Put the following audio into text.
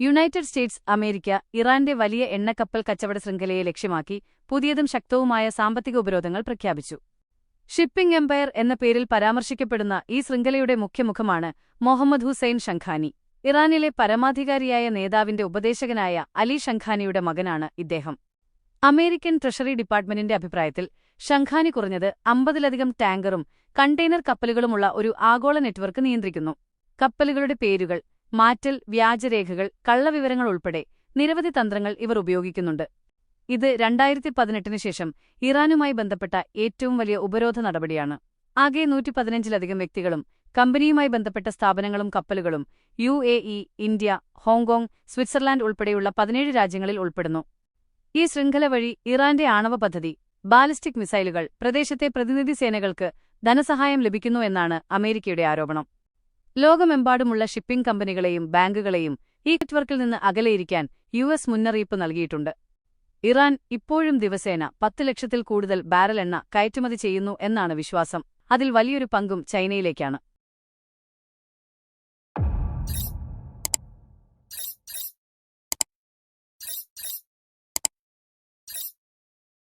United States America ഇറാന്റെ വലിയ എണ്ണക്കപ്പൽ കച്ചവട ശൃംഖലയെ ലക്ഷ്യമാക്കി പുതിയതും ശക്തവുമായ സാമ്പത്തിക ഉപരോധങ്ങൾ പ്രഖ്യാപിച്ചു. ഷിപ്പിംഗ് എംപയർ എന്ന പേരിൽ പരാമർശിക്കപ്പെടുന്ന ഈ ശൃംഖലയുടെ മുഖ്യമുഖമാണ് മൊഹമ്മദ് ഹുസൈൻ ഷംഖാനി. ഇറാനിലെ പരമാധികാരിയായ നേതാവിന്റെ ഉപദേശകനായ അലി ഷംഖാനിയുടെ മകനാണ് ഇദ്ദേഹം. അമേരിക്കൻ ട്രഷറി ഡിപ്പാർട്ട്മെന്റിന്റെ അഭിപ്രായത്തിൽ ഷംഖാനി കുറഞ്ഞത് 50ലധികം ടാങ്കറും കണ്ടെയ്നർ കപ്പലുകളുമുള്ള ഒരു ആഗോള നെറ്റ്വർക്ക് നിയന്ത്രിക്കുന്നു. കപ്പലുകളുടെ പേരുകൾ മാറ്റൽ, വ്യാജരേഖകൾ, കള്ളവിവരങ്ങൾ ഉൾപ്പെടെ നിരവധി തന്ത്രങ്ങൾ ഇവർ ഉപയോഗിക്കുന്നുണ്ട്. ഇത് 2018 ശേഷം ഇറാനുമായി ബന്ധപ്പെട്ട ഏറ്റവും വലിയ ഉപരോധ നടപടിയാണ്. ആകെ 115ലധികം വ്യക്തികളും കമ്പനിയുമായി ബന്ധപ്പെട്ട സ്ഥാപനങ്ങളും കപ്പലുകളും UAE, ഇന്ത്യ, ഹോങ്കോങ്, സ്വിറ്റ്സർലാൻഡ് ഉൾപ്പെടെയുള്ള 17 രാജ്യങ്ങളിൽ ഉൾപ്പെടുന്നു. ഈ ശൃംഖല വഴി ഇറാന്റെ ആണവ പദ്ധതി, ബാലിസ്റ്റിക് മിസൈലുകൾ, പ്രദേശത്തെ പ്രതിനിധി സേനകൾക്ക് ധനസഹായം ലഭിക്കുന്നു എന്നാണ് അമേരിക്കയുടെ ആരോപണം. ലോകമെമ്പാടുമുള്ള ഷിപ്പിംഗ് കമ്പനികളെയും ബാങ്കുകളെയും ഈ നെറ്റ്വർക്കിൽ നിന്ന് അകലെയിരിക്കാൻ US മുന്നറിയിപ്പ് നൽകിയിട്ടുണ്ട്. ഇറാൻ ഇപ്പോഴും ദിവസേന 10 ലക്ഷത്തിൽ കൂടുതൽ ബാരൽ എണ്ണ കയറ്റുമതി ചെയ്യുന്നു എന്നാണ് വിശ്വാസം. അതിൽ വലിയൊരു പങ്കും ചൈനയിലേക്കാണ്.